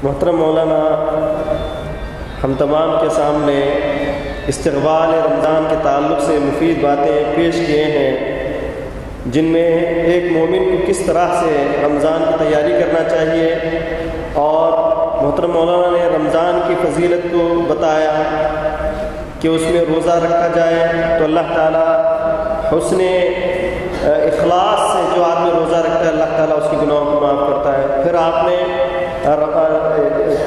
محترم مولانا ہم تمام کے سامنے استقبال رمضان کے تعلق سے مفید باتیں پیش کیے ہیں، جن میں ایک مومن کو کس طرح سے رمضان کی تیاری کرنا چاہیے، اور محترم مولانا نے رمضان کی فضیلت کو بتایا کہ اس میں روزہ رکھا جائے تو اللہ تعالیٰ حسن اخلاص سے جو آدمی روزہ رکھتا ہے اللہ تعالیٰ اس کی گناہوں کو معاف کرتا ہے۔ پھر آپ نے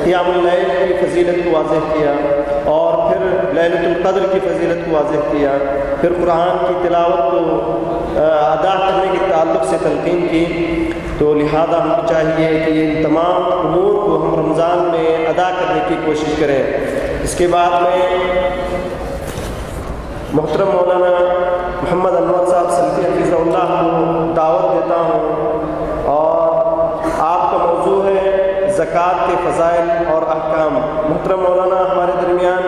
قیام اللیل کی فضیلت کو واضح کیا، اور پھر لیلۃ القدر کی فضیلت کو واضح کیا، پھر قرآن کی تلاوت کو ادا کرنے کے تعلق سے تلقین کی۔ تو لہذا ہم کو چاہیے کہ ان تمام امور کو ہم رمضان میں ادا کرنے کی کوشش کریں۔ اس کے بعد میں محترم مولانا محمد انور صاحب سلفی حفظہ اللہ کو دعوت دیتا ہوں، اور آپ کا موضوع ہے زکوٰۃ کے فضائل اور احکام۔ محترم مولانا ہمارے درمیان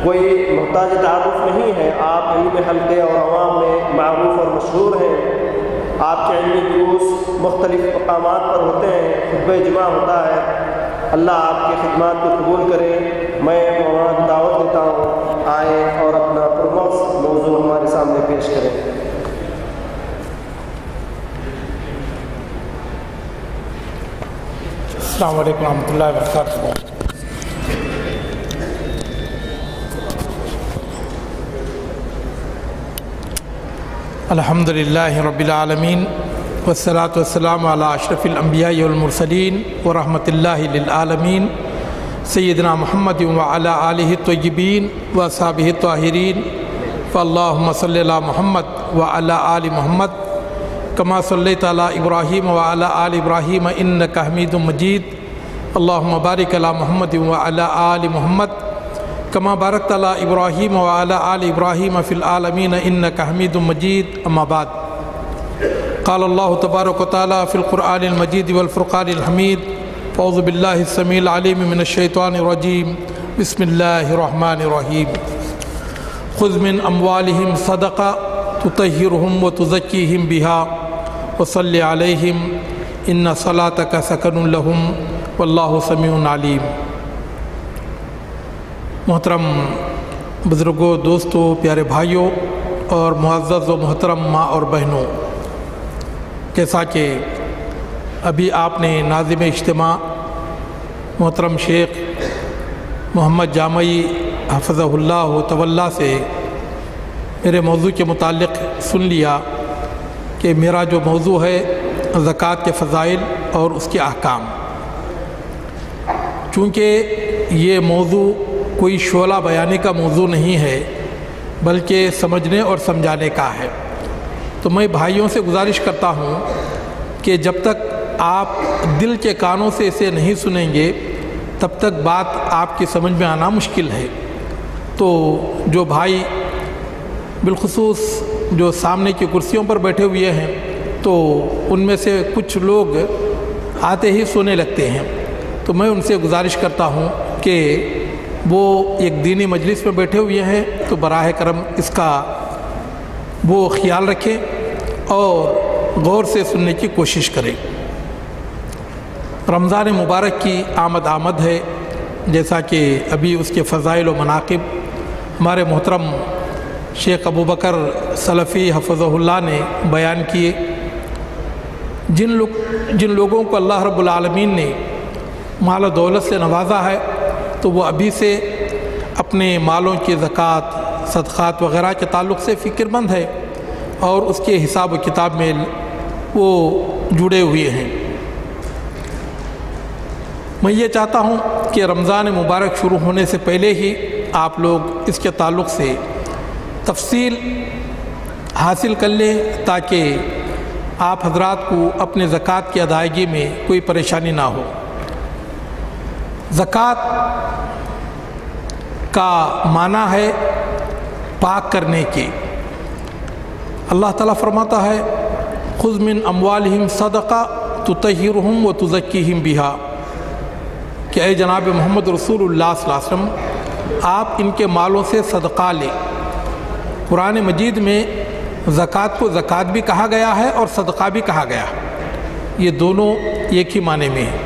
کوئی محتاج تعارف نہیں ہے، آپ علم حلقے اور عوام میں معروف اور مشہور ہیں۔ آپ کے علمی دروس مختلف مقامات پر ہوتے ہیں، خطبہ جمعہ ہوتا ہے۔ اللہ آپ کی خدمات کو قبول کرے۔ میں مولانا کو دعوت دیتا ہوں، آئیں اور اپنا پرموس موضوع ہمارے سامنے پیش کریں۔ السلام علیکم ورحمۃ اللہ وبرکاتہ۔ الحمد للہ رب العالمین والصلاة والسلام علی اشرف الانبیاء والمرسلین ورحمۃ اللہ للعالمین سیدنا محمد وعلی آلہ الطیبین واصحابہ الطاہرین، فاللہم صلی علی محمد وعلی آل محمد کما صلیت علی ابراہیم وعلی آل ابراہیم انک حمید مجید، اللہم بارک علی محمد وعلی آل محمد کما بارکت علی ابراہیم وعلی آل ابراہیم فی العالمین انک حمید مجید، اما بعد۔ قال اللہ تبارک و تعالی فی القرآن المجید والفرقان الحمید، اعوذ باللہ السمیع العلیم من الشیطان الرجیم، بسم اللہ الرحمن الرحیم۔ خذ من اموالہم صدقہ تطہرہم وتزکیہم بہا وصلی علیہم ان صلاتک سکن لہم واللہ سمیع علیم۔ محترم بزرگوں، دوستوں، پیارے بھائیوں اور معزز و محترم ماں اور بہنوں، جیسا کہ ابھی آپ نے ناظم اجتماع محترم شیخ محمد جامعی حفظہ اللہ تعالی سے میرے موضوع کے متعلق سن لیا کہ میرا جو موضوع ہے زکوٰۃ کے فضائل اور اس کے احکام۔ چونکہ یہ موضوع کوئی شعلہ بیانے کا موضوع نہیں ہے بلکہ سمجھنے اور سمجھانے کا ہے، تو میں بھائیوں سے گزارش کرتا ہوں کہ جب تک آپ دل کے کانوں سے اسے نہیں سنیں گے تب تک بات آپ کی سمجھ میں آنا مشکل ہے۔ تو جو بھائی بالخصوص جو سامنے کی کرسیوں پر بیٹھے ہوئے ہیں تو ان میں سے کچھ لوگ آتے ہی سونے لگتے ہیں، تو میں ان سے گزارش کرتا ہوں کہ وہ ایک دینی مجلس میں بیٹھے ہوئے ہیں تو براہ کرم اس کا وہ خیال رکھیں اور غور سے سننے کی کوشش کریں۔ رمضان مبارک کی آمد ہے، جیسا کہ ابھی اس کے فضائل و مناقب ہمارے محترم شیخ ابوبکر سلفی حفظہ اللہ نے بیان کیے۔ جن لوگوں کو اللہ رب العالمین نے مال و دولت سے نوازا ہے تو وہ ابھی سے اپنے مالوں کی زکوٰۃ، صدقات وغیرہ کے تعلق سے فکر مند ہے اور اس کے حساب و کتاب میں وہ جڑے ہوئے ہیں۔ میں یہ چاہتا ہوں کہ رمضان مبارک شروع ہونے سے پہلے ہی آپ لوگ اس کے تعلق سے تفصیل حاصل کر لیں تاکہ آپ حضرات کو اپنے زکوٰۃ کی ادائیگی میں کوئی پریشانی نہ ہو۔ زکوٰۃ کا معنی ہے پاک کرنے کی۔ اللہ تعالیٰ فرماتا ہے خذ من اموالہم صدقہ تطہرہم وتزکیہم بہا، کہ اے جناب محمد رسول اللہ صلی اللہ علیہ وسلم آپ ان کے مالوں سے صدقہ لیں۔ قرآن مجید میں زکوٰۃ کو زکوٰۃ بھی کہا گیا ہے اور صدقہ بھی کہا گیا ہے، یہ دونوں ایک ہی معنی میں ہیں۔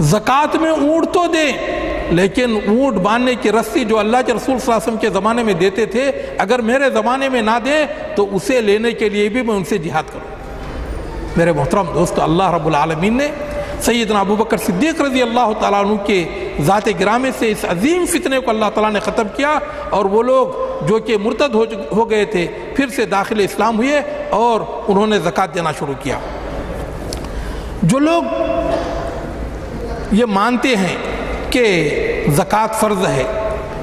زکوٰۃ میں اونٹ تو دیں، لیکن اونٹ باندھنے کی رسی جو اللہ کے رسول صلی اللہ علیہ وسلم کے زمانے میں دیتے تھے، اگر میرے زمانے میں نہ دیں تو اسے لینے کے لیے بھی میں ان سے جہاد کروں۔ میرے محترم دوستو، اللہ رب العالمین نے سیدنا ابوبکر صدیق رضی اللہ تعالیٰ عنہ کے ذات گرامی سے اس عظیم فتنے کو اللہ تعالیٰ نے ختم کیا، اور وہ لوگ جو کہ مرتد ہو گئے تھے پھر سے داخل اسلام ہوئے اور انہوں نے زکوٰۃ دینا شروع کیا۔ جو لوگ یہ مانتے ہیں کہ زکوٰۃ فرض ہے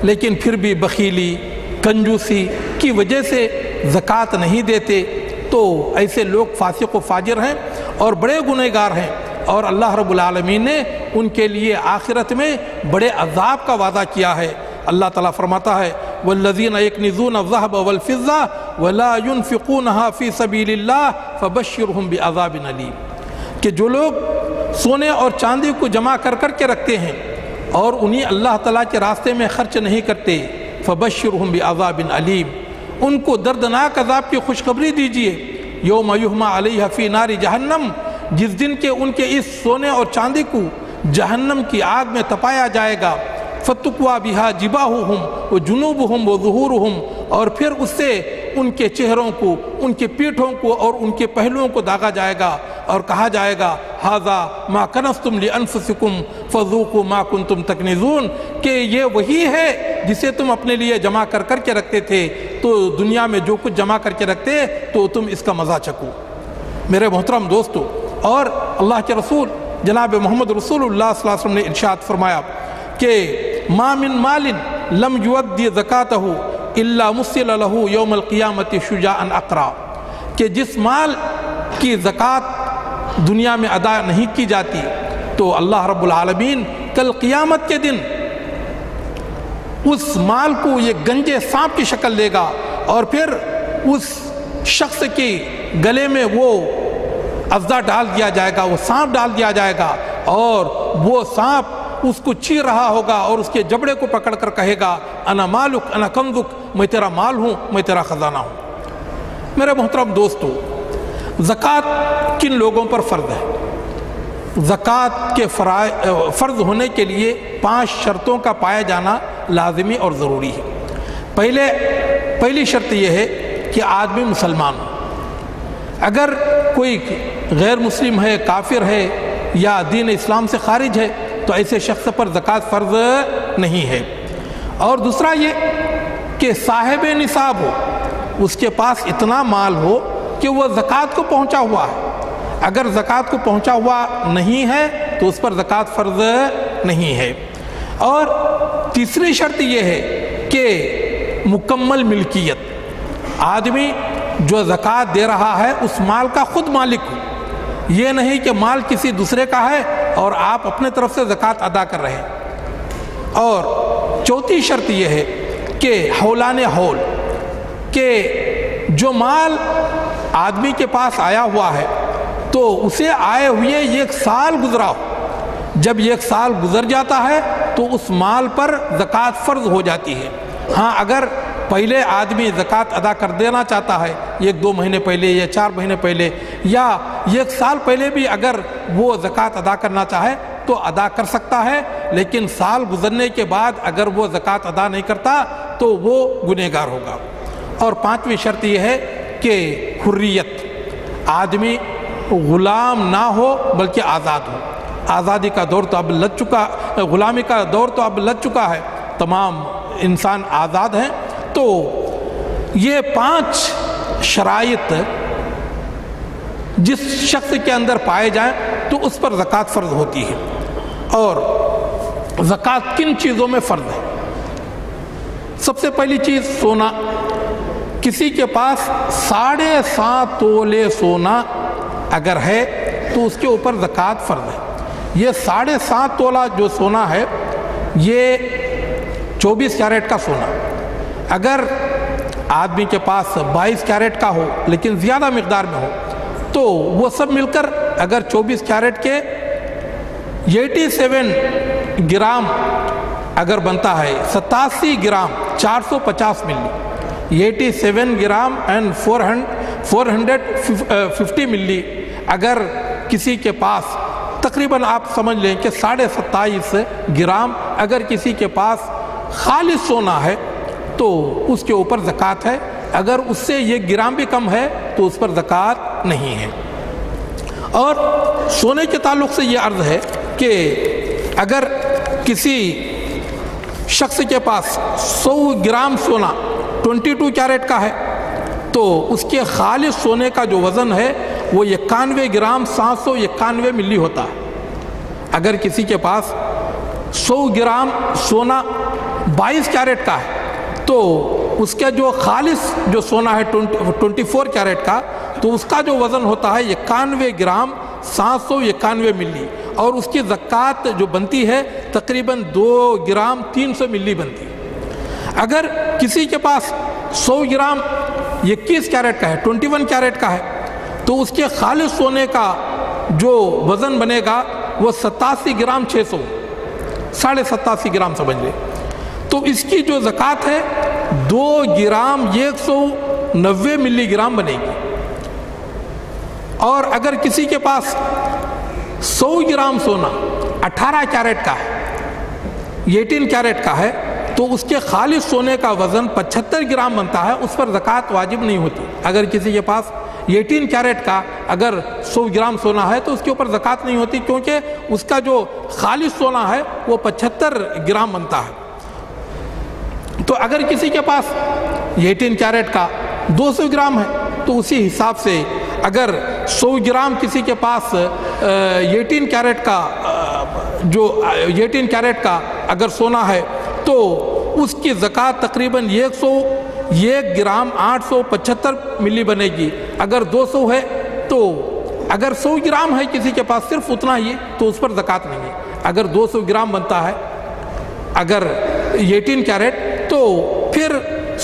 لیکن پھر بھی بخیلی کنجوسی کی وجہ سے زکوٰۃ نہیں دیتے، تو ایسے لوگ فاسق و فاجر ہیں اور بڑے گنہگار ہیں، اور اللہ رب العالمین نے ان کے لیے آخرت میں بڑے عذاب کا وعدہ کیا ہے۔ اللہ تعالیٰ فرماتا ہے والذین یکنزون الذہب والفضة ولا ينفقونها فی سبیل اللہ فبشرهم بعذاب علیم، کہ جو لوگ سونے اور چاندی کو جمع کر کے رکھتے ہیں اور انہیں اللہ تعالیٰ کے راستے میں خرچ نہیں کرتے، فبشرهم بعذاب علیم، ان کو دردناک عذاب کی خوشخبری دیجیے۔ یوم یحمى علیہ فی نار جہنم، جس دن کے ان کے اس سونے اور چاندی کو جہنم کی آگ میں تپایا جائے گا، فتقوا بہا جباہہم وجنوبہم وظہورہم، اور پھر اس سے ان کے چہروں کو، ان کے پیٹھوں کو اور ان کے پہلوؤں کو داغا جائے گا، اور کہا جائے گا ھذا ما کنزتم لانفسکم فذوقوا ما کنتم تکنزون، کہ یہ وہی ہے جسے تم اپنے لیے جمع کر کے رکھتے تھے، تو دنیا میں جو کچھ جمع کر کے رکھتے تو تم اس کا مزہ چکھو۔ میرے محترم دوستو، اور اللہ کے رسول جناب محمد رسول اللہ صلی اللہ علیہ وسلم نے ارشاد فرمایا کہ ما من مال لم یؤدی زکاتہ الا مثل له یوم القیامت شجاعا اقرا، کہ جس مال کی زکوٰۃ دنیا میں ادا نہیں کی جاتی تو اللہ رب العالمین کل قیامت کے دن اس مال کو یہ گنجے سانپ کی شکل دے گا، اور پھر اس شخص کے گلے میں وہ افزا ڈال دیا جائے گا، وہ سانپ ڈال دیا جائے گا، اور وہ سانپ اس کو چیر رہا ہوگا اور اس کے جبڑے کو پکڑ کر کہے گا انا مالک انا کنزک، میں تیرا مال ہوں، میں تیرا خزانہ ہوں۔ میرے محترم دوستو، زکوٰۃ کن لوگوں پر فرض ہے؟ زکوٰۃ کے فرض ہونے کے لیے 5 شرطوں کا پایا جانا لازمی اور ضروری ہے۔ پہلی شرط یہ ہے کہ آدمی مسلمان ہو۔ اگر کوئی غیر مسلم ہے، کافر ہے یا دین اسلام سے خارج ہے تو ایسے شخص پر زکوٰۃ فرض نہیں ہے۔ اور دوسرا یہ کہ صاحب نصاب ہو، اس کے پاس اتنا مال ہو کہ وہ زکوٰۃ کو پہنچا ہوا ہے۔ اگر زکوٰۃ کو پہنچا ہوا نہیں ہے تو اس پر زکوٰۃ فرض نہیں ہے۔ اور تیسری شرط یہ ہے کہ مکمل ملکیت، آدمی جو زکوٰۃ دے رہا ہے اس مال کا خود مالک ہو، یہ نہیں کہ مال کسی دوسرے کا ہے اور آپ اپنے طرف سے زکوٰۃ ادا کر رہے ہیں۔ اور چوتھی شرط یہ ہے کہ حولان حول، کہ جو مال آدمی کے پاس آیا ہوا ہے تو اسے آئے ہوئے 1 سال گزرا ہو، جب 1 سال گزر جاتا ہے تو اس مال پر زکوٰۃ فرض ہو جاتی ہے۔ ہاں اگر پہلے آدمی زکوٰۃ ادا کر دینا چاہتا ہے 1-2 مہینے پہلے یا 4 مہینے پہلے یا 1 سال پہلے بھی اگر وہ زکوٰۃ ادا کرنا چاہے تو ادا کر سکتا ہے، لیکن سال گزرنے کے بعد اگر وہ زکوٰۃ ادا نہیں کرتا تو وہ گنہگار ہوگا۔ اور 5ویں شرط یہ ہے کہ حریت، آدمی غلام نہ ہو بلکہ آزاد ہو۔ آزادی کا دور تو اب لگ چکا، غلامی کا دور تو اب لگ چکا ہے، تمام انسان آزاد ہیں۔ تو یہ 5 شرائط جس شخص کے اندر پائے جائیں تو اس پر زکوٰۃ فرض ہوتی ہے۔ اور زکوٰۃ کن چیزوں میں فرض ہے؟ سب سے پہلی چیز سونا۔ کسی کے پاس 7.5 تولے سونا اگر ہے تو اس کے اوپر زکوٰۃ فرض ہے۔ یہ 7.5 تولہ جو سونا ہے یہ 24 کیرٹ کا سونا، اگر آدمی کے پاس 22 کیرٹ کا ہو لیکن زیادہ مقدار میں ہو تو وہ سب مل کر اگر 24 کیرٹ کے 87 گرام اگر بنتا ہے، 87 گرام 450 ملی، 87 گرام اینڈ 450 ملی اگر کسی کے پاس تقریباً آپ سمجھ لیں کہ 27.5 گرام اگر کسی کے پاس خالص سونا ہے تو اس کے اوپر زکوٰۃ ہے، اگر اس سے 1 گرام بھی کم ہے تو اس پر زکوٰۃ نہیں ہے۔ اور سونے کے تعلق سے یہ عرض ہے کہ اگر کسی شخص کے پاس 100 گرام سونا 22 کیرٹ کا ہے تو اس کے خالص سونے کا جو وزن ہے وہ 91 گرام 791 ملی ہوتا ہے۔ اگر کسی کے پاس 100 گرام سونا 22 کیرٹ کا ہے تو اس کا جو خالص جو سونا ہے 24 کیرٹ کا تو اس کا جو وزن ہوتا ہے 91 گرام 791 ملی، اور اس کی زکوٰۃ جو بنتی ہے تقریباً 2 گرام 300 ملی بنتی ہے۔ اگر کسی کے پاس 100 گرام 21 کیرٹ کا ہے 21 کیرٹ کا ہے تو اس کے خالص سونے کا جو وزن بنے گا وہ 87 گرام 600، 87.5 گرام سمجھ لیں، تو اس کی جو زکوٰۃ ہے 2 گرام 190 ملی گرام بنے گی۔ اور اگر کسی کے پاس 100 گرام سونا 18 کیرٹ کا ہے 18 کیرٹ کا ہے تو اس کے خالص سونے کا وزن 75 گرام بنتا ہے، اس پر زکوٰۃ واجب نہیں ہوتی۔ اگر کسی کے پاس 18 کیرٹ کا اگر 100 گرام سونا ہے تو اس کے اوپر زکوٰۃ نہیں ہوتی، کیونکہ اس کا جو خالص سونا ہے وہ 75 گرام بنتا ہے۔ تو اگر کسی کے پاس 18 کیرٹ کا 200 گرام ہے تو اسی حساب سے اگر 100 گرام کسی کے پاس 18 کیرٹ کا جو 18 کیرٹ کا اگر سونا ہے تو اس کی زکوٰۃ تقریباً 101 گرام 875 ملی بنے گی۔ اگر 200 ہے تو اگر 100 گرام ہے کسی کے پاس صرف اتنا ہی تو اس پر زکوٰۃ نہیں ہے۔ اگر 200 گرام بنتا ہے اگر 18 کیرٹ تو پھر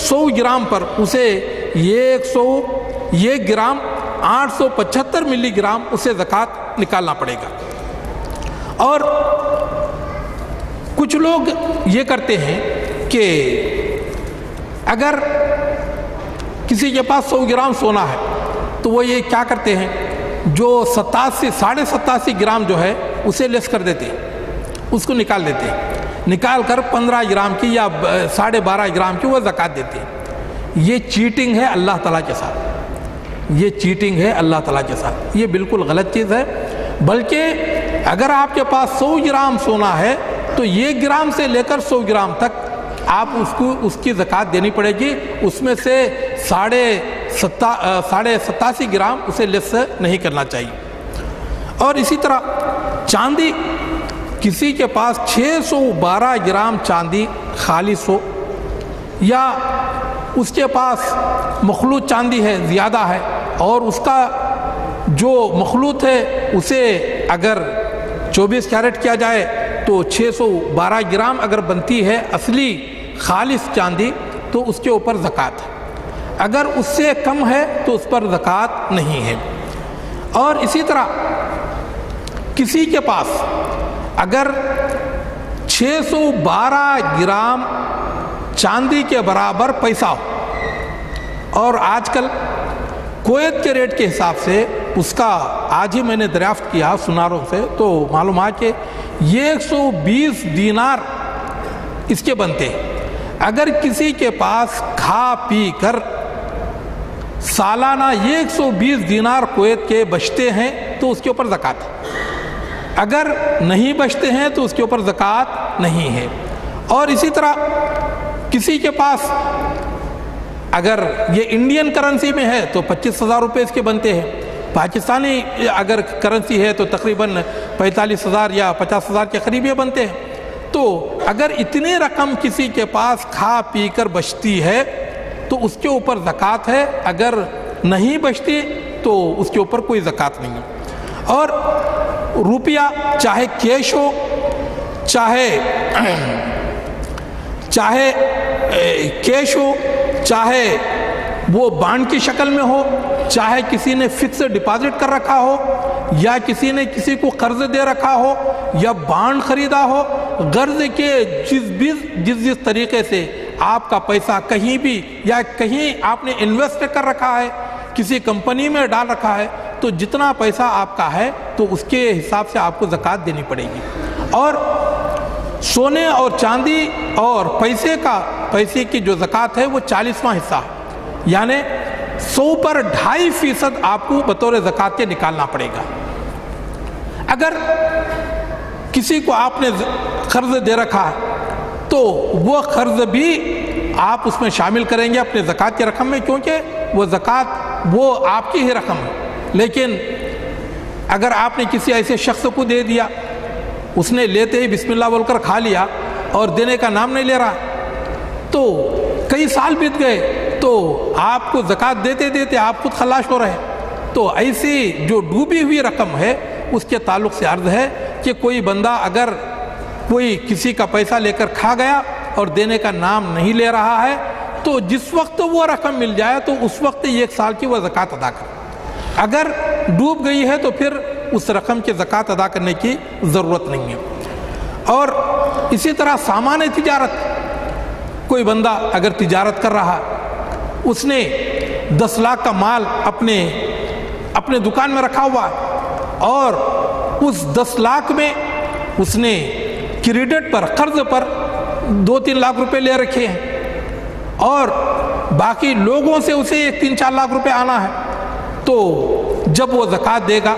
100 گرام پر اسے 101 گرام 875 ملی گرام اسے زکوٰۃ نکالنا پڑے گا۔ اور کچھ لوگ یہ کرتے ہیں کہ اگر کسی کے پاس 100 گرام سونا ہے تو وہ یہ کیا کرتے ہیں، جو 87.5 گرام جو ہے اسے لیس کر دیتے ہیں، اس کو نکال دیتے ہیں، نکال کر 15 گرام کی یا 12.5 گرام کی وہ زکوٰۃ دیتے ہیں۔ یہ چیٹنگ ہے اللہ تعالیٰ کے ساتھ، یہ چیٹنگ ہے اللہ تعالیٰ کے ساتھ، یہ بالکل غلط چیز ہے۔ بلکہ اگر آپ کے پاس 100 گرام سونا ہے تو 1 گرام سے لے کر 100 گرام تک آپ اس کی زکوٰۃ دینی پڑے گی، اس میں سے 87.5 گرام اسے لیس نہیں کرنا چاہیے۔ اور اسی طرح چاندی، کسی کے پاس 612 گرام چاندی خالص ہو یا اس کے پاس مخلوط چاندی ہے زیادہ ہے اور اس کا جو مخلوط ہے اسے اگر 24 کیرٹ کیا جائے تو 612 گرام اگر بنتی ہے اصلی خالص چاندی تو اس کے اوپر زکوٰۃ ہے، اگر اس سے کم ہے تو اس پر زکوٰۃ نہیں ہے۔ اور اسی طرح کسی کے پاس اگر 612 گرام چاندی کے برابر پیسہ ہو اور آج کل کویت کے ریٹ کے حساب سے اس کا آج ہی میں نے دریافت کیا سناروں سے تو معلوم ہے کہ 120 دینار اس کے بنتے ہیں۔ اگر کسی کے پاس کھا پی کر سالانہ 120 دینار کویت کے بچتے ہیں تو اس کے اوپر زکوٰۃ ہے، اگر نہیں بچتے ہیں تو اس کے اوپر زکوٰۃ نہیں ہے۔ اور اسی طرح کسی کے پاس اگر یہ انڈین کرنسی میں ہے تو 25,000 روپے اس کے بنتے ہیں، پاکستانی اگر کرنسی ہے تو تقریباً 45,000 یا 50,000 کے قریب یہ بنتے ہیں۔ تو اگر اتنی رقم کسی کے پاس کھا پی کر بچتی ہے تو اس کے اوپر زکوٰۃ ہے، اگر نہیں بچتی تو اس کے اوپر کوئی زکوٰۃ نہیں ہے۔ اور روپیہ چاہے کیش ہو چاہے کیش ہو، چاہے وہ بانڈ کی شکل میں ہو، چاہے کسی نے فکس ڈپازٹ کر رکھا ہو یا کسی نے کسی کو قرض دے رکھا ہو یا بانڈ خریدا ہو، غرض کے جس طریقے سے آپ کا پیسہ کہیں بھی یا کہیں آپ نے انویسٹ کر رکھا ہے، کسی کمپنی میں ڈال رکھا ہے تو جتنا پیسہ آپ کا ہے تو اس کے حساب سے آپ کو زکوٰۃ دینی پڑے گی۔ اور سونے اور چاندی اور پیسے کی جو زکوٰۃ ہے وہ 40واں حصہ ہے، یعنی 100 پر 2.5% آپ کو بطور زکوٰۃ کے نکالنا پڑے گا۔ اگر کسی کو آپ نے قرض دے رکھا ہے تو وہ قرض بھی آپ اس میں شامل کریں گے اپنے زکوٰۃ کی رقم میں، کیونکہ وہ زکوٰۃ وہ آپ کی ہی رقم ہے۔ لیکن اگر آپ نے کسی ایسے شخص کو دے دیا، اس نے لیتے ہی بسم اللہ بول کر کھا لیا اور دینے کا نام نہیں لے رہا، تو کئی سال بیت گئے تو آپ کو زکوٰۃ دیتے دیتے آپ خود خلاص ہو رہے، تو ایسی جو ڈوبی ہوئی رقم ہے اس کے تعلق سے عرض ہے کہ کوئی بندہ اگر کوئی کسی کا پیسہ لے کر کھا گیا اور دینے کا نام نہیں لے رہا ہے تو جس وقت وہ رقم مل جائے تو اس وقت 1 سال کی وہ زکوٰۃ ادا کرے۔ اگر ڈوب گئی ہے تو پھر اس رقم کی زکوٰۃ ادا کرنے کی ضرورت نہیں ہے۔ اور اسی طرح سامان تجارت، کوئی بندہ اگر تجارت کر رہا، اس نے 10 لاکھ کا مال اپنے دکان میں رکھا ہوا ہے اور اس 10 لاکھ میں اس نے کریڈٹ پر قرض پر 2-3 لاکھ روپے لے رکھے ہیں اور باقی لوگوں سے اسے 3-4 لاکھ روپے آنا ہے، تو جب وہ زکوٰۃ دے گا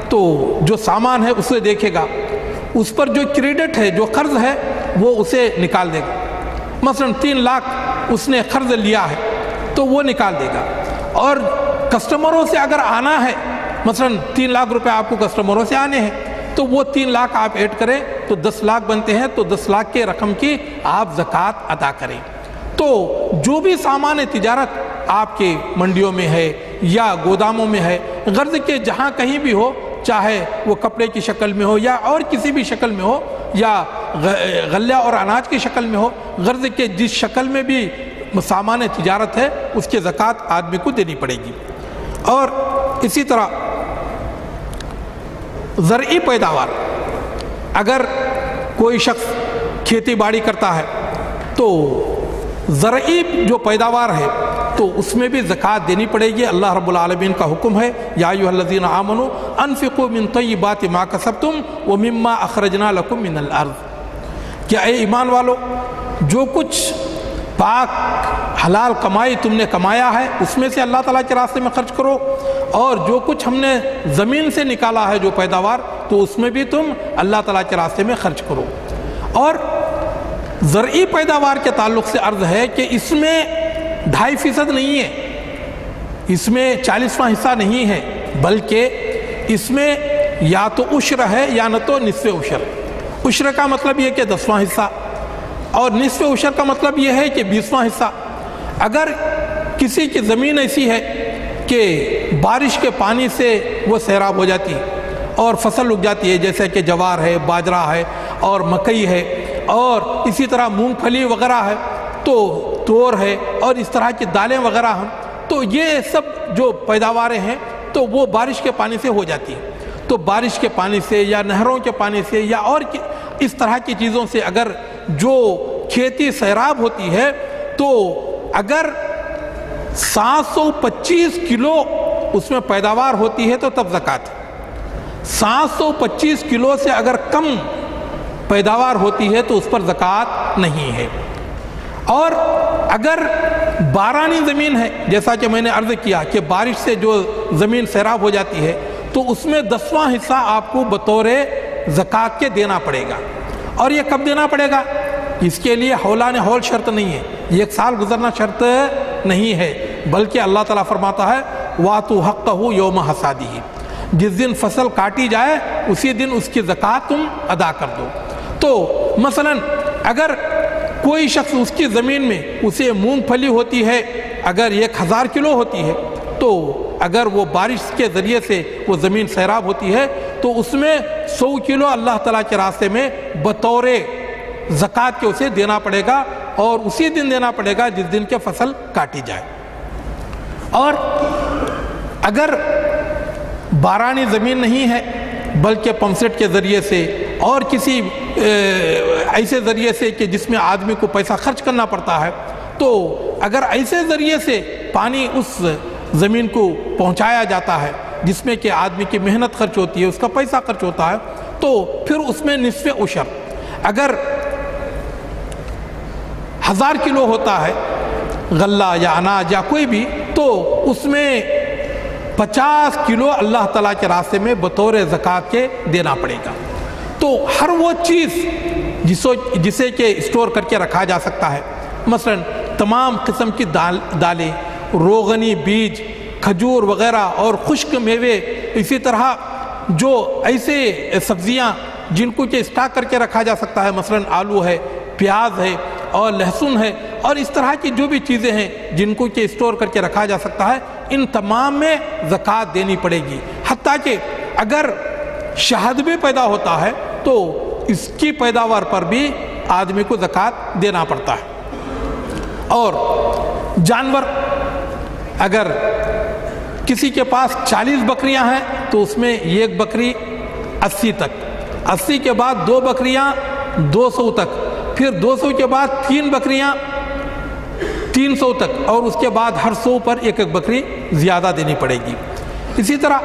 تو جو سامان ہے اسے دیکھے گا، اس پر جو کریڈٹ ہے جو قرض ہے وہ اسے نکال دے گا۔ مثلا 3 لاکھ اس نے قرض لیا ہے تو وہ نکال دے گا، اور کسٹمروں سے اگر آنا ہے، مثلا 3 لاکھ روپے آپ کو کسٹمروں سے آنے ہیں تو وہ 3 لاکھ آپ ایڈ کریں تو 10 لاکھ بنتے ہیں، تو 10 لاکھ کے رقم کی آپ زکوٰۃ ادا کریں۔ تو جو بھی سامان تجارت آپ کے منڈیوں میں ہے یا گوداموں میں ہے، غرض کے جہاں کہیں بھی ہو، چاہے وہ کپڑے کی شکل میں ہو یا اور کسی بھی شکل میں ہو یا غلہ اور اناج کی شکل میں ہو، غرض کے جس شکل میں بھی سامان تجارت ہے اس کے زکوٰۃ آدمی کو دینی پڑے گی۔ اور اسی طرح زرعی پیداوار، اگر کوئی شخص کھیتی باڑی کرتا ہے تو زرعی جو پیداوار ہے تو اس میں بھی زکوٰۃ دینی پڑے گی۔ اللہ رب العالمین کا حکم ہے، یا ایھا الذین آمنوا انفقوا من طیبات ما کسبتم ومما اخرجنا لکم من الارض، کہ اے ایمان والو جو کچھ پاک حلال کمائی تم نے کمایا ہے اس میں سے اللہ تعالیٰ کے راستے میں خرچ کرو، اور جو کچھ ہم نے زمین سے نکالا ہے جو پیداوار تو اس میں بھی تم اللہ تعالیٰ کے راستے میں خرچ کرو۔ اور زرعی پیداوار کے تعلق سے عرض ہے کہ اس میں 2.5% نہیں ہے، اس میں 40واں حصہ نہیں ہے، بلکہ اس میں یا تو عشر ہے یا نہ تو نصف عشر۔ عشر کا مطلب یہ کہ 10واں حصہ، اور نصف عشر کا مطلب یہ ہے کہ 20واں حصہ۔ اگر کسی کی زمین ایسی ہے کہ بارش کے پانی سے وہ سیراب ہو جاتی ہے اور فصل اگ جاتی ہے، جیسے کہ جوار ہے، باجرہ ہے اور مکئی ہے اور اسی طرح مونگ پھلی وغیرہ ہے، تو تور ہے اور اس طرح کی دالیں وغیرہ ہیں، تو یہ سب جو پیداواریں ہیں تو وہ بارش کے پانی سے ہو جاتی ہیں۔ تو بارش کے پانی سے یا نہروں کے پانی سے یا اور اس طرح کی چیزوں سے اگر جو کھیتی سیراب ہوتی ہے تو اگر 725 کلو اس میں پیداوار ہوتی ہے تو تب زکوٰۃ ہے۔ 725 کلو سے اگر کم پیداوار ہوتی ہے تو اس پر زکوٰۃ نہیں ہے۔ اور اگر بارانی زمین ہے، جیسا کہ میں نے عرض کیا کہ بارش سے جو زمین سیراب ہو جاتی ہے تو اس میں 10واں حصہ آپ کو بطور زکوٰۃ کے دینا پڑے گا۔ اور یہ کب دینا پڑے گا؟ اس کے لیے ہولان ہول شرط نہیں ہے، یہ 1 سال گزرنا شرط نہیں ہے، بلکہ اللہ تعالیٰ فرماتا ہے وَآتُوا حَقَّهُ يَوْمَ حَصَادِهِ، جس دن فصل کاٹی جائے اسی دن اس کی زکوٰۃ تم ادا کر دو۔ تو مثلا اگر کوئی شخص اس کی زمین میں اسے مونگ پھلی ہوتی ہے، اگر 1000 کلو ہوتی ہے، تو اگر وہ بارش کے ذریعے سے وہ زمین سیراب ہوتی ہے تو اس میں 100 کلو اللہ تعالیٰ کے راستے میں بطور زکوٰۃ کے اسے دینا پڑے گا، اور اسی دن دینا پڑے گا جس دن کے فصل کاٹی جائے۔ اور اگر بارانی زمین نہیں ہے بلکہ پمپ سیٹ کے ذریعے سے اور کسی ایسے ذریعے سے کہ جس میں آدمی کو پیسہ خرچ کرنا پڑتا ہے، تو اگر ایسے ذریعے سے پانی اس زمین کو پہنچایا جاتا ہے جس میں کہ آدمی کی محنت خرچ ہوتی ہے، اس کا پیسہ خرچ ہوتا ہے، تو پھر اس میں نصف عشر، اگر 1000 کلو ہوتا ہے غلہ یا اناج یا کوئی بھی، تو اس میں 50 کلو اللہ تعالیٰ کے راستے میں بطور زکوٰۃ کے دینا پڑے گا۔ تو ہر وہ چیز جسے کہ اسٹور کر کے رکھا جا سکتا ہے، مثلا تمام قسم کی دالیں، روغنی بیج، کھجور وغیرہ اور خشک میوے، اسی طرح جو ایسے سبزیاں جن کو کہ اسٹاک کر کے رکھا جا سکتا ہے، مثلا آلو ہے، پیاز ہے اور لہسن ہے، اور اس طرح کی جو بھی چیزیں ہیں جن کو کہ اسٹور کر کے رکھا جا سکتا ہے، ان تمام میں زکوٰۃ دینی پڑے گی۔ حتیٰ کہ اگر شہد بھی پیدا ہوتا ہے تو اس کی پیداوار پر بھی آدمی کو زکوٰۃ دینا پڑتا ہے۔ اور جانور، اگر کسی کے پاس 40 بکریاں ہیں تو اس میں ایک بکری 80 تک، 80 کے بعد 2 بکریاں 200 تک، پھر 200 کے بعد 3 بکریاں 300 تک، اور اس کے بعد ہر 100 پر ایک ایک بکری زیادہ دینی پڑے گی۔ اسی طرح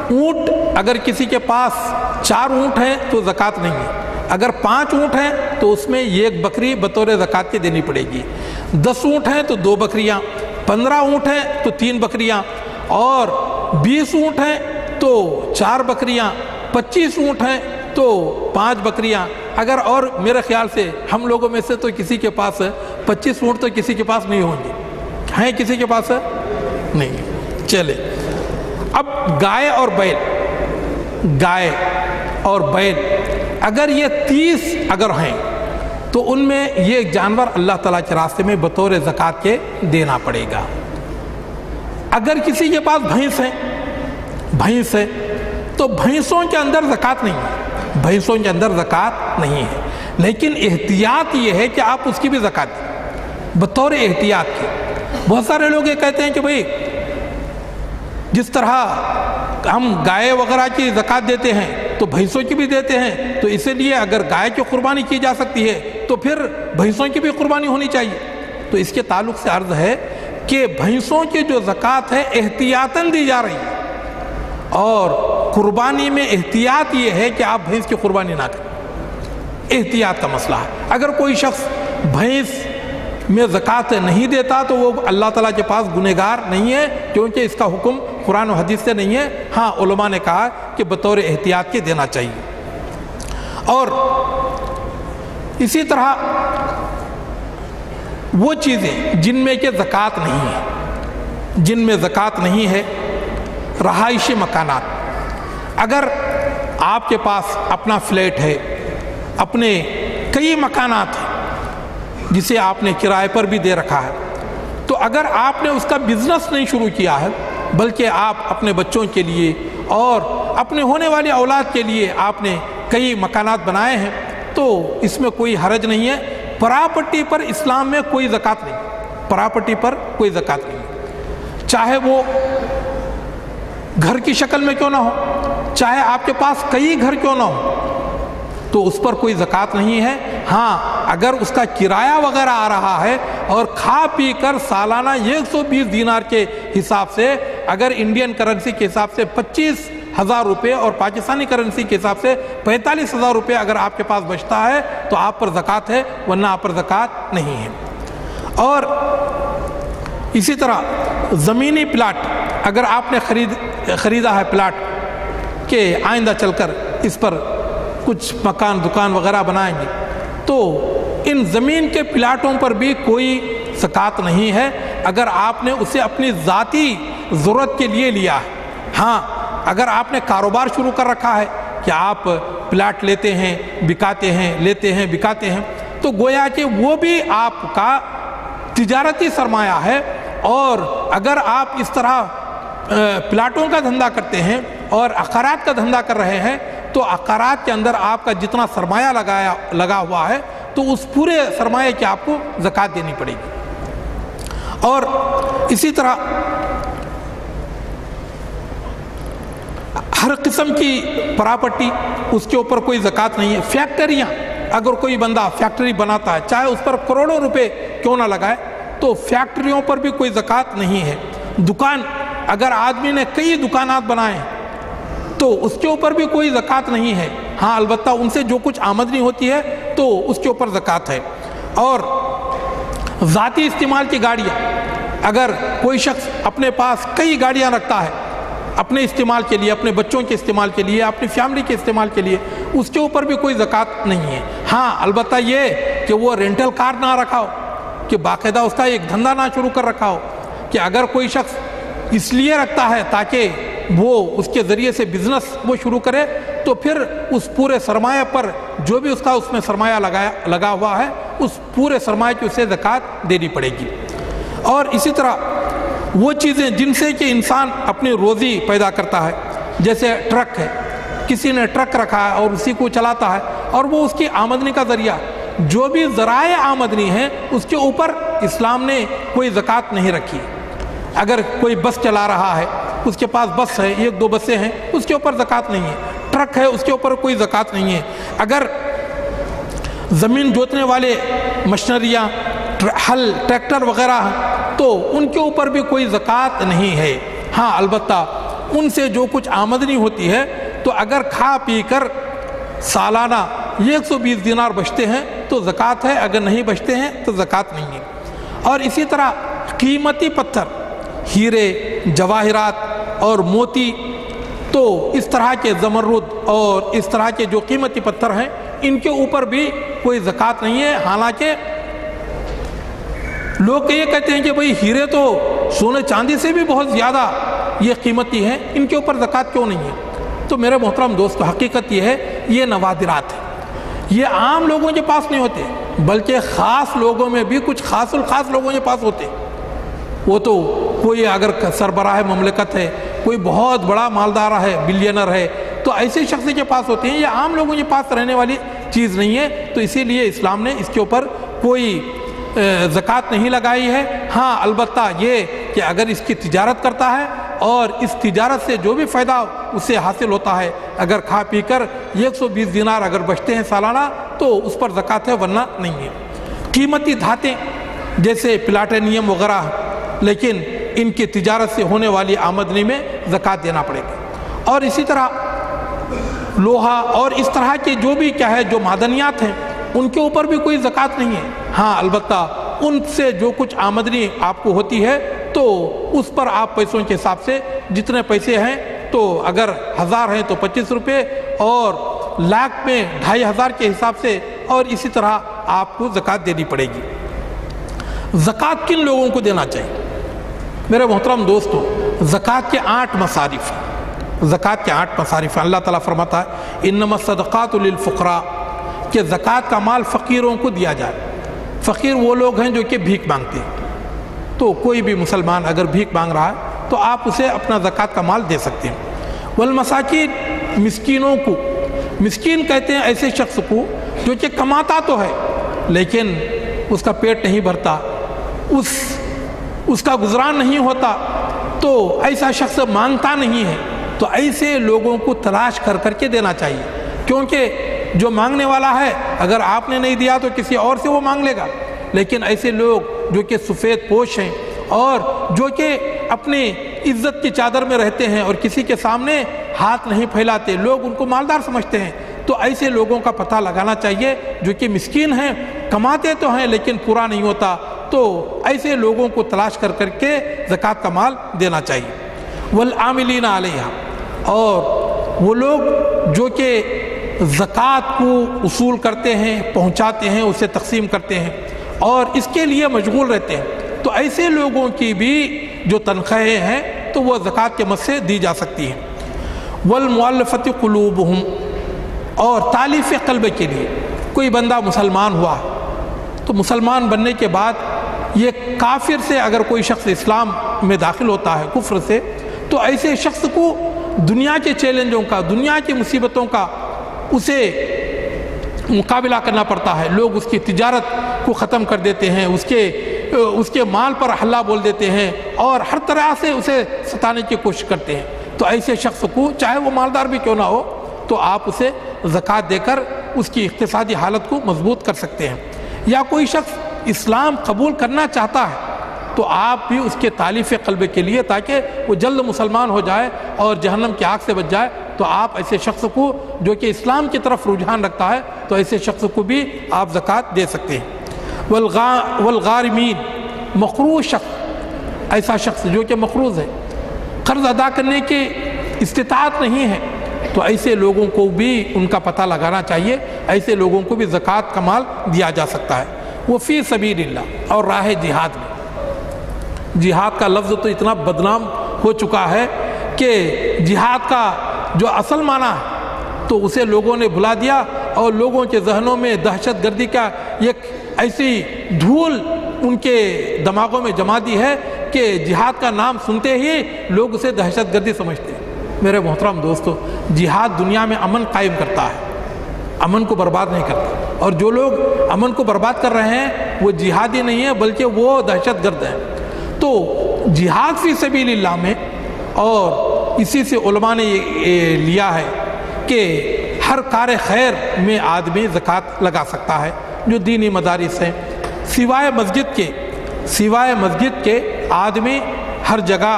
اونٹ، اگر کسی کے پاس 4 اونٹ ہیں تو زکوٰۃ نہیں ہے، اگر 5 اونٹ ہیں تو اس میں ایک بکری بطور زکوٰۃ کے دینی پڑے گی، 10 اونٹ ہیں تو 2 بکریاں، 15 اونٹ ہیں تو 3 بکریاں، اور 20 اونٹ ہیں تو 4 بکریاں، 25 اونٹ ہیں تو 5 بکریاں۔ اگر اور میرے خیال سے ہم لوگوں میں سے تو کسی کے پاس 25 اونٹ تو کسی کے پاس نہیں ہوں گے، ہیں کسی کے پاس نہیں؟ چلے اب گائے اور بیل، گائے اور بیل اگر یہ 30 اگر ہیں تو ان میں یہ جانور اللہ تعالیٰ کے راستے میں بطور زکوٰۃ کے دینا پڑے گا۔ اگر کسی کے پاس بھینس ہے، بھینس ہے تو بھینسوں کے اندر زکوٰۃ نہیں ہے، بھینسوں کے اندر زکوٰۃ نہیں ہے، لیکن احتیاط یہ ہے کہ آپ اس کی بھی زکوٰۃ دیں بطور احتیاط کی۔ بہت سارے لوگ یہ کہتے ہیں کہ بھئی جس طرح ہم گائے وغیرہ کی زکوٰۃ دیتے ہیں تو بھینسوں کی بھی دیتے ہیں، تو اسی لیے اگر گائے کی قربانی کی جا سکتی ہے تو پھر بھینسوں کی بھی قربانی ہونی چاہیے۔ تو اس کے تعلق سے عرض ہے کہ بھینسوں کی جو زکوٰۃ ہے احتیاطاً دی جا رہی ہے، اور قربانی میں احتیاط یہ ہے کہ آپ بھینس کی قربانی نہ کریں، احتیاط کا مسئلہ ہے۔ اگر کوئی شخص بھینس میں زکوٰۃ نہیں دیتا تو وہ اللہ تعالیٰ کے پاس گنہگار نہیں ہے، کیونکہ اس کا حکم قرآن و حدیث سے نہیں ہے۔ ہاں علماء نے کہا کہ بطور احتیاط کے دینا چاہیے۔ اور اسی طرح وہ چیزیں جن میں کہ زکوٰۃ نہیں ہے، جن میں زکوٰۃ نہیں ہے، رہائشی مکانات، اگر آپ کے پاس اپنا فلیٹ ہے، اپنے کئی مکانات ہیں جسے آپ نے کرائے پر بھی دے رکھا ہے، تو اگر آپ نے اس کا بزنس نہیں شروع کیا ہے بلکہ آپ اپنے بچوں کے لیے اور اپنے ہونے والی اولاد کے لیے آپ نے کئی مکانات بنائے ہیں تو اس میں کوئی حرج نہیں ہے۔ پراپرٹی پر اسلام میں کوئی زکوٰۃ نہیں، پراپرٹی پر کوئی زکوٰۃ نہیں، چاہے وہ گھر کی شکل میں کیوں نہ ہو، چاہے آپ کے پاس کئی گھر کیوں نہ ہو، تو اس پر کوئی زکوٰۃ نہیں ہے۔ ہاں اگر اس کا کرایہ وغیرہ آ رہا ہے اور کھا پی کر سالانہ 120 دینار کے حساب سے، اگر انڈین کرنسی کے حساب سے 25,000 روپے اور پاکستانی کرنسی کے حساب سے 45,000 روپے اگر آپ کے پاس بچتا ہے تو آپ پر زکوٰۃ ہے، ورنہ آپ پر زکوٰۃ نہیں ہے۔ اور اسی طرح زمینی پلاٹ، اگر آپ نے خریدا ہے پلاٹ کہ آئندہ چل کر اس پر کچھ مکان دکان وغیرہ بنائیں گے، تو ان زمین کے پلاٹوں پر بھی کوئی زکوٰۃ نہیں ہے اگر آپ نے اسے اپنی ذاتی ضرورت کے لیے لیا ہے۔ ہاں اگر آپ نے کاروبار شروع کر رکھا ہے کہ آپ پلاٹ لیتے ہیں بکاتے ہیں، لیتے ہیں بکاتے ہیں، تو گویا کہ وہ بھی آپ کا تجارتی سرمایہ ہے۔ اور اگر آپ اس طرح پلاٹوں کا دھندا کرتے ہیں اور عقارات کا دھندا کر رہے ہیں تو عقارات کے اندر آپ کا جتنا سرمایہ لگا ہوا ہے تو اس پورے سرمایہ کی آپ کو زکوٰۃ دینی پڑے گی۔ اور اسی طرح ہر قسم کی پراپرٹی اس کے اوپر کوئی زکوٰۃ نہیں ہے۔ فیکٹریاں، اگر کوئی بندہ فیکٹری بناتا ہے چاہے اس پر کروڑوں روپے کیوں نہ لگائے تو فیکٹریوں پر بھی کوئی زکوٰۃ نہیں ہے۔ دکان اگر آدمی نے کئی دکانات بنائے تو اس کے اوپر بھی کوئی زکوٰۃ نہیں ہے. ہاں البتہ ان سے جو کچھ آمدنی ہوتی ہے تو اس کے اوپر زکوٰۃ ہے. اور ذاتی استعمال کی گاڑیاں، اگر کوئی شخص اپنے پاس کئی گاڑیاں رکھتا ہے اپنے استعمال کے لیے، اپنے بچوں کے استعمال کے لیے، اپنی فیملی کے استعمال کے لیے، اس کے اوپر بھی کوئی زکوٰۃ نہیں ہے. ہاں البتہ یہ کہ وہ رینٹل کار نہ رکھا ہو، کہ باقاعدہ اس کا ایک دھندا نہ شروع کر رکھا ہو، کہ اگر کوئی شخص اس لیے رکھتا ہے تاکہ وہ اس کے ذریعے سے بزنس وہ شروع کرے، تو پھر اس پورے سرمایہ پر جو بھی اس میں سرمایہ لگا ہوا ہے، اس پورے سرمایہ کی اسے زکوٰۃ دینی پڑے گی. اور اسی طرح وہ چیزیں جن سے کہ انسان اپنی روزی پیدا کرتا ہے، جیسے ٹرک ہے، کسی نے ٹرک رکھا ہے اور اسی کو چلاتا ہے اور وہ اس کی آمدنی کا ذریعہ، جو بھی ذرائع آمدنی ہے اس کے اوپر اسلام نے کوئی زکوٰۃ نہیں رکھی. اگر کوئی بس چلا رہا ہے، اس کے پاس بس ہے، 1-2 بسیں ہیں، اس کے اوپر زکوٰۃ نہیں ہے. ٹرک ہے، اس کے اوپر کوئی زکوٰۃ نہیں ہے. اگر زمین جوتنے والے مشینریاں، ہل، ٹریکٹر وغیرہ ہیں تو ان کے اوپر بھی کوئی زکوٰۃ نہیں ہے. ہاں البتہ ان سے جو کچھ آمدنی ہوتی ہے تو اگر کھا پی کر سالانہ 120 دینار بچتے ہیں تو زکوٰۃ ہے، اگر نہیں بچتے ہیں تو زکوٰۃ نہیں ہے. اور اسی طرح قیمتی پتھر، ہیرے، جواہرات اور موتی، تو اس طرح کے زمرد اور اس طرح کے جو قیمتی پتھر ہیں ان کے اوپر بھی کوئی زکوٰۃ نہیں ہے. حالانکہ لوگ یہ کہتے ہیں کہ بھئی ہیرے تو سونے چاندی سے بھی بہت زیادہ یہ قیمتی ہیں، ان کے اوپر زکوٰۃ کیوں نہیں ہے؟ تو میرے محترم دوست، حقیقت یہ ہے، یہ نوادرات ہیں، یہ عام لوگوں کے پاس نہیں ہوتے، بلکہ خاص لوگوں میں بھی کچھ خاص الخاص لوگوں کے پاس ہوتے. وہ تو کوئی اگر سربراہ مملکت ہے، کوئی بہت بڑا مالدار ہے، بلینر ہے، تو ایسے شخص کے پاس ہوتے ہیں. یہ عام لوگوں کے پاس رہنے والی چیز نہیں ہے. تو اسی لیے اسلام نے اس کے اوپر کوئی زکوٰۃ نہیں لگائی ہے. ہاں البتہ یہ کہ اگر اس کی تجارت کرتا ہے اور اس تجارت سے جو بھی فائدہ اسے حاصل ہوتا ہے، اگر کھا پی کر 120 دینار اگر بچتے ہیں سالانہ تو اس پر زکوٰۃ ہے، ورنہ نہیں ہے. قیمتی دھاتیں جیسے پلاٹینیم وغیرہ، لیکن ان کی تجارت سے ہونے والی آمدنی میں زکوٰۃ دینا پڑے گا. اور اسی طرح لوہا اور اس طرح کے جو بھی کیا ہے جو معدنیات ہیں ان کے اوپر بھی کوئی زکوٰۃ نہیں ہے. ہاں البتہ ان سے جو کچھ آمدنی آپ کو ہوتی ہے تو اس پر آپ پیسوں کے حساب سے جتنے پیسے ہیں، تو اگر 1000 ہیں تو 25 روپے، اور لاکھ میں 2500 کے حساب سے، اور اسی طرح آپ کو زکوٰۃ دینی پڑے گی. زکوٰۃ کن لوگوں کو دینا چاہیے؟ میرے محترم دوستو، زکوٰۃ کے 8 مصارف ہیں. زکوٰۃ کے 8 مصارف ہیں. اللہ تعالیٰ فرماتا ہے انما الصدقات للفقراء، کہ زکوٰۃ کا مال فقیروں کو دیا جائے. فقیر وہ لوگ ہیں جو کہ بھیک مانگتے ہیں. تو کوئی بھی مسلمان اگر بھیک مانگ رہا ہے تو آپ اسے اپنا زکوٰۃ کا مال دے سکتے ہیں. والمساکین، مسکینوں کو. مسکین کہتے ہیں ایسے شخص کو جو کہ کماتا تو ہے لیکن اس کا پیٹ نہیں بھرتا، اس کا گزران نہیں ہوتا، تو ایسا شخص مانگتا نہیں ہے. تو ایسے لوگوں کو تلاش کر کے دینا چاہیے، کیونکہ جو مانگنے والا ہے اگر آپ نے نہیں دیا تو کسی اور سے وہ مانگ لے گا. لیکن ایسے لوگ جو کہ سفید پوش ہیں اور جو کہ اپنی عزت کی چادر میں رہتے ہیں اور کسی کے سامنے ہاتھ نہیں پھیلاتے، لوگ ان کو مالدار سمجھتے ہیں. تو ایسے لوگوں کا پتہ لگانا چاہیے جو کہ مسکین ہیں، کماتے تو ہیں لیکن پورا نہیں ہوتا. تو ایسے لوگوں کو تلاش کر کے زکوٰۃ کا مال دینا چاہیے. والعاملین علیہا، اور وہ لوگ جو کہ زکوٰۃ کو اصول کرتے ہیں، پہنچاتے ہیں، اسے تقسیم کرتے ہیں اور اس کے لیے مشغول رہتے ہیں، تو ایسے لوگوں کی بھی جو تنخواہیں ہیں تو وہ زکوٰۃ کے مد سے دی جا سکتی ہیں. والمؤلفۃ قلوبہم، اور تالیف قلب کے لیے. کوئی بندہ مسلمان ہوا تو مسلمان بننے کے بعد یہ کافر سے اگر کوئی شخص اسلام میں داخل ہوتا ہے کفر سے، تو ایسے شخص کو دنیا کے چیلنجوں کا، دنیا کی مصیبتوں کا اسے مقابلہ کرنا پڑتا ہے. لوگ اس کی تجارت کو ختم کر دیتے ہیں، اس کے مال پر حلہ بول دیتے ہیں اور ہر طرح سے اسے ستانے کی کوشش کرتے ہیں. تو ایسے شخص کو چاہے وہ مالدار بھی کیوں نہ ہو تو آپ اسے زکوٰۃ دے کر اس کی اقتصادی حالت کو مضبوط کر سکتے ہیں. یا کوئی شخص اسلام قبول کرنا چاہتا ہے تو آپ بھی اس کے تالیف قلب کے لیے تاکہ وہ جلد مسلمان ہو جائے اور جہنم کی آگ سے بچ جائے، تو آپ ایسے شخص کو جو کہ اسلام کی طرف رجحان رکھتا ہے تو ایسے شخص کو بھی آپ زکوٰۃ دے سکتے ہیں۔ والغارمین، مقروض شخص، ایسا شخص جو کہ مقروض ہے، قرض ادا کرنے کی استطاعت نہیں ہے، تو ایسے لوگوں کو بھی ان کا پتہ لگانا چاہیے، ایسے لوگوں کو بھی زکوٰۃ کا مال دیا جا سکتا ہے۔ وہ فی سبیل اللہ، اور راہ جہاد میں، جہاد کا لفظ تو اتنا بدنام ہو چکا ہے کہ جہاد کا جو اصل معنی ہے تو اسے لوگوں نے بھلا دیا اور لوگوں کے ذہنوں میں دہشت گردی کا ایک ایسی دھول ان کے دماغوں میں جما دی ہے کہ جہاد کا نام سنتے ہی لوگ اسے دہشت گردی سمجھتے ہیں۔ میرے محترم دوستو، جہاد دنیا میں امن قائم کرتا ہے، امن کو برباد نہیں کرتا، اور جو لوگ امن کو برباد کر رہے ہیں وہ جہادی نہیں ہیں بلکہ وہ دہشت گرد ہیں۔ تو جہاد فی سبیل اللہ میں، اور اسی سے علماء نے یہ لیا ہے کہ ہر کار خیر میں آدمی زکوٰۃ لگا سکتا ہے، جو دینی مدارس ہیں، سوائے مسجد کے آدمی ہر جگہ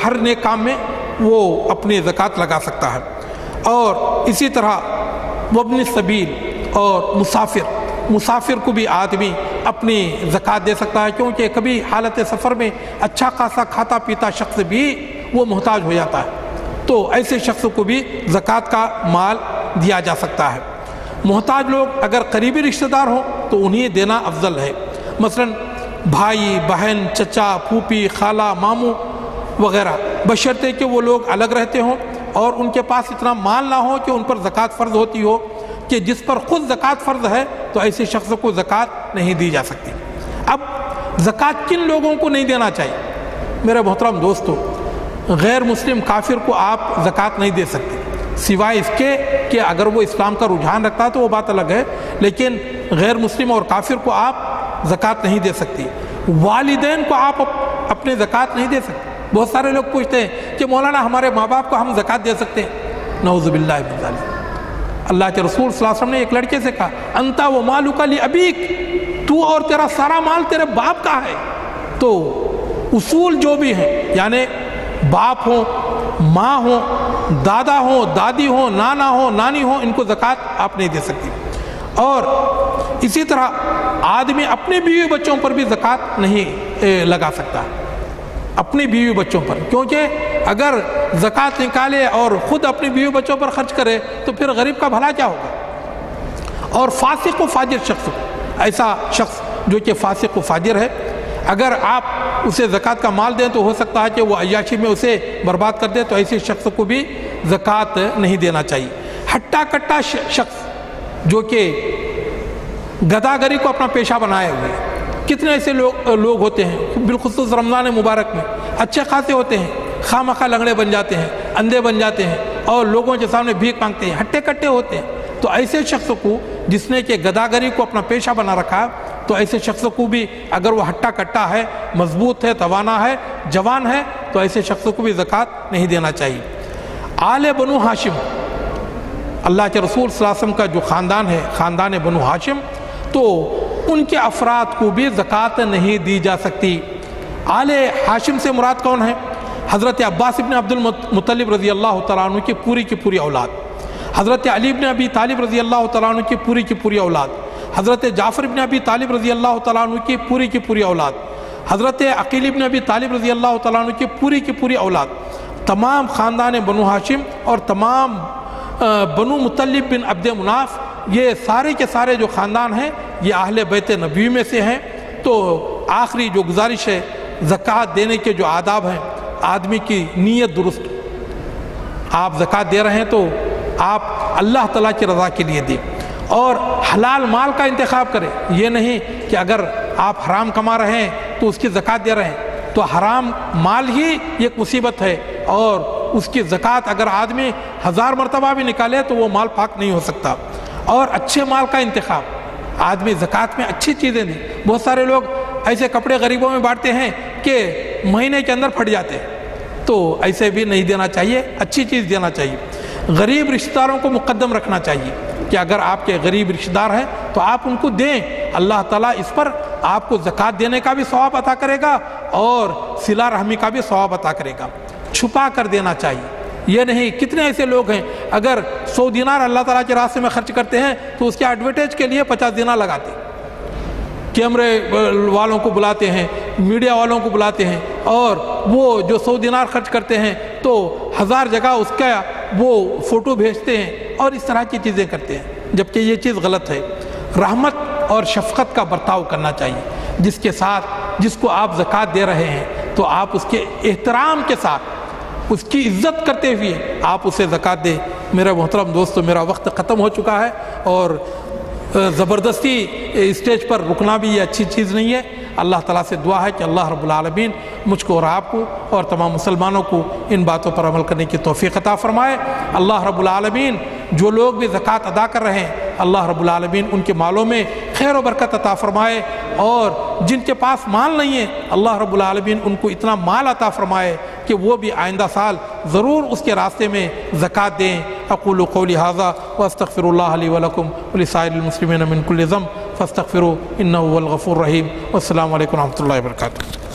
ہر نیک کام میں وہ اپنی زکوٰۃ لگا سکتا ہے۔ اور اسی طرح وابن السبیل، اور مسافر کو بھی آدمی اپنی زکوٰۃ دے سکتا ہے، کیونکہ کبھی حالت سفر میں اچھا خاصا کھاتا پیتا شخص بھی وہ محتاج ہو جاتا ہے، تو ایسے شخص کو بھی زکوٰۃ کا مال دیا جا سکتا ہے۔ محتاج لوگ اگر قریبی رشتہ دار ہوں تو انہیں دینا افضل ہے، مثلا بھائی، بہن، چچا، پھوپھی، خالہ، ماموں وغیرہ، بشرطے کہ وہ لوگ الگ رہتے ہوں اور ان کے پاس اتنا مال نہ ہو کہ ان پر زکوٰۃ فرض ہوتی ہو، کہ جس پر خود زکوٰۃ فرض ہے تو ایسے شخص کو زکوٰۃ نہیں دی جا سکتی۔ اب زکوٰۃ کن لوگوں کو نہیں دینا چاہیے؟ میرے محترم دوستو، غیر مسلم کافر کو آپ زکوٰۃ نہیں دے سکتے، سوائے اس کے کہ اگر وہ اسلام کا رجحان رکھتا ہے تو وہ بات الگ ہے، لیکن غیر مسلم اور کافر کو آپ زکوٰۃ نہیں دے سکتی۔ والدین کو آپ اپنے زکوٰۃ نہیں دے سکتے۔ بہت سارے لوگ پوچھتے ہیں کہ مولانا ہمارے ماں باپ کو ہم زکوٰۃ دے سکتے ہیں؟ نعوذ باللہ من ذالک۔ اللہ کے رسول صلی اللہ علیہ وسلم نے ایک لڑکے سے کہا، انت و مالک لابیک، تو اور تیرا سارا مال تیرے باپ کا ہے۔ تو اصول جو بھی ہیں، یعنی باپ ہوں، ماں ہوں، دادا ہوں، دادی ہوں، نانا ہوں، نانی ہوں، ان کو زکوٰۃ آپ نہیں دے سکتی۔ اور اسی طرح آدمی اپنے بیوی بچوں پر بھی زکوٰۃ نہیں لگا سکتا، اپنی بیوی بچوں پر، کیونکہ اگر زکوٰۃ نکالے اور خود اپنی بیوی بچوں پر خرچ کرے تو پھر غریب کا بھلا کیا ہوگا۔ اور فاسق و فاجر شخص، ایسا شخص جو کہ فاسق و فاجر ہے، اگر آپ اسے زکوٰۃ کا مال دیں تو ہو سکتا ہے کہ وہ عیاشی میں اسے برباد کر دے، تو ایسے شخص کو بھی زکوٰۃ نہیں دینا چاہیے۔ ہٹا کٹا شخص جو کہ گداگری کو اپنا پیشہ بنائے ہوئے، کتنے ایسے لوگ ہوتے ہیں، بالخصوص رمضان مبارک میں اچھے خاصے ہوتے ہیں، خواہ مخواہ لنگڑے بن جاتے ہیں، اندھے بن جاتے ہیں اور لوگوں کے سامنے بھیک مانگتے ہیں، ہٹے کٹے ہوتے ہیں۔ تو ایسے شخص کو جس نے کہ گداگری کو اپنا پیشہ بنا رکھا، تو ایسے شخص کو بھی اگر وہ ہٹا کٹا ہے، مضبوط ہے، توانا ہے، جوان ہے، تو ایسے شخص کو بھی زکوٰۃ نہیں دینا چاہیے۔ آل بنو ہاشم، اللہ کے رسول صلی اللہ علیہ وسلم کا جو خاندان ہے، خاندان بنو ہاشم، تو ان کے افراد کو بھی زکوٰۃ نہیں دی جا سکتی۔ آل ہاشم سے مراد کون ہے؟ حضرت عباس ابن عبد المطلب رضی اللہ تعالیٰ عنہ کی پوری اولاد، حضرت علی ابن ابی طالب رضی اللہ تعالیٰ عنہ کی پوری اولاد، حضرت جعفر ابن ابی طالب رضی اللہ تعالیٰ عنہ کی پوری اولاد، حضرت عقیل ابن ابی طالب رضی اللہ تعالیٰ عنہ کی پوری اولاد، تمام خاندان بنو ہاشم اور تمام بنو مطلب بن عبد مناف، یہ سارے کے سارے جو خاندان ہیں یہ اہل بیت نبی میں سے ہیں۔ تو آخری جو گزارش ہے، زکوٰۃ دینے کے جو آداب ہیں، آدمی کی نیت درست، آپ زکوٰۃ دے رہے ہیں تو آپ اللہ تعالیٰ کی رضا کے لیے دیں، اور حلال مال کا انتخاب کریں۔ یہ نہیں کہ اگر آپ حرام کما رہے ہیں تو اس کی زکوٰۃ دے رہے ہیں، تو حرام مال ہی ایک مصیبت ہے، اور اس کی زکوٰۃ اگر آدمی 1000 مرتبہ بھی نکالے تو وہ مال پاک نہیں ہو سکتا۔ اور اچھے مال کا انتخاب، آدمی زکوٰۃ میں اچھی چیزیں دیں۔ بہت سارے لوگ ایسے کپڑے غریبوں میں بانٹتے ہیں کہ مہینے کے اندر پھٹ جاتے ہیں، تو ایسے بھی نہیں دینا چاہیے، اچھی چیز دینا چاہیے۔ غریب رشتہ داروں کو مقدم رکھنا چاہیے کہ اگر آپ کے غریب رشتہ دار ہیں تو آپ ان کو دیں، اللہ تعالیٰ اس پر آپ کو زکوٰۃ دینے کا بھی ثواب عطا کرے گا اور صلہ رحمی کا بھی ثواب عطا کرے گا۔ چھپا کر دینا چاہیے، یہ نہیں، کتنے ایسے لوگ ہیں اگر 100 دینار اللہ تعالیٰ کے راستے میں خرچ کرتے ہیں تو اس کے ایڈورٹیج کے لیے 50 دینار لگاتے ہیں، کیمرے والوں کو بلاتے ہیں، میڈیا والوں کو بلاتے ہیں، اور وہ جو 100 دینار خرچ کرتے ہیں تو 1000 جگہ اس کا وہ فوٹو بھیجتے ہیں اور اس طرح کی چیزیں کرتے ہیں، جبکہ یہ چیز غلط ہے۔ رحمت اور شفقت کا برتاؤ کرنا چاہیے، جس کے ساتھ جس کو آپ زکوٰۃ دے رہے ہیں تو آپ اس کے احترام کے ساتھ، اس کی عزت کرتے ہوئے آپ اسے زکوٰۃ دیں۔ میرے محترم دوستو، میرا وقت ختم ہو چکا ہے اور زبردستی اسٹیج پر رکنا بھی یہ اچھی چیز نہیں ہے۔ اللہ تعالیٰ سے دعا ہے کہ اللہ رب العالمین مجھ کو اور آپ کو اور تمام مسلمانوں کو ان باتوں پر عمل کرنے کی توفیق عطا فرمائے۔ اللہ رب العالمین جو لوگ بھی زکوٰۃ ادا کر رہے ہیں، اللہ رب العالمین ان کے مالوں میں خیر و برکت عطا فرمائے، اور جن کے پاس مال نہیں ہے اللہ رب العالمین ان کو اتنا مال عطا فرمائے کہ وہ بھی آئندہ سال ضرور اس کے راستے میں زکوٰۃ دیں۔ اقول قولی ھذا واستغفر اللہ لی ولکم ولسائر المسلمین من کل ذنب فاستغفروہ انہ هو الغفور الرحیم۔ والسلام علیکم ورحمۃ اللہ وبرکاتہ۔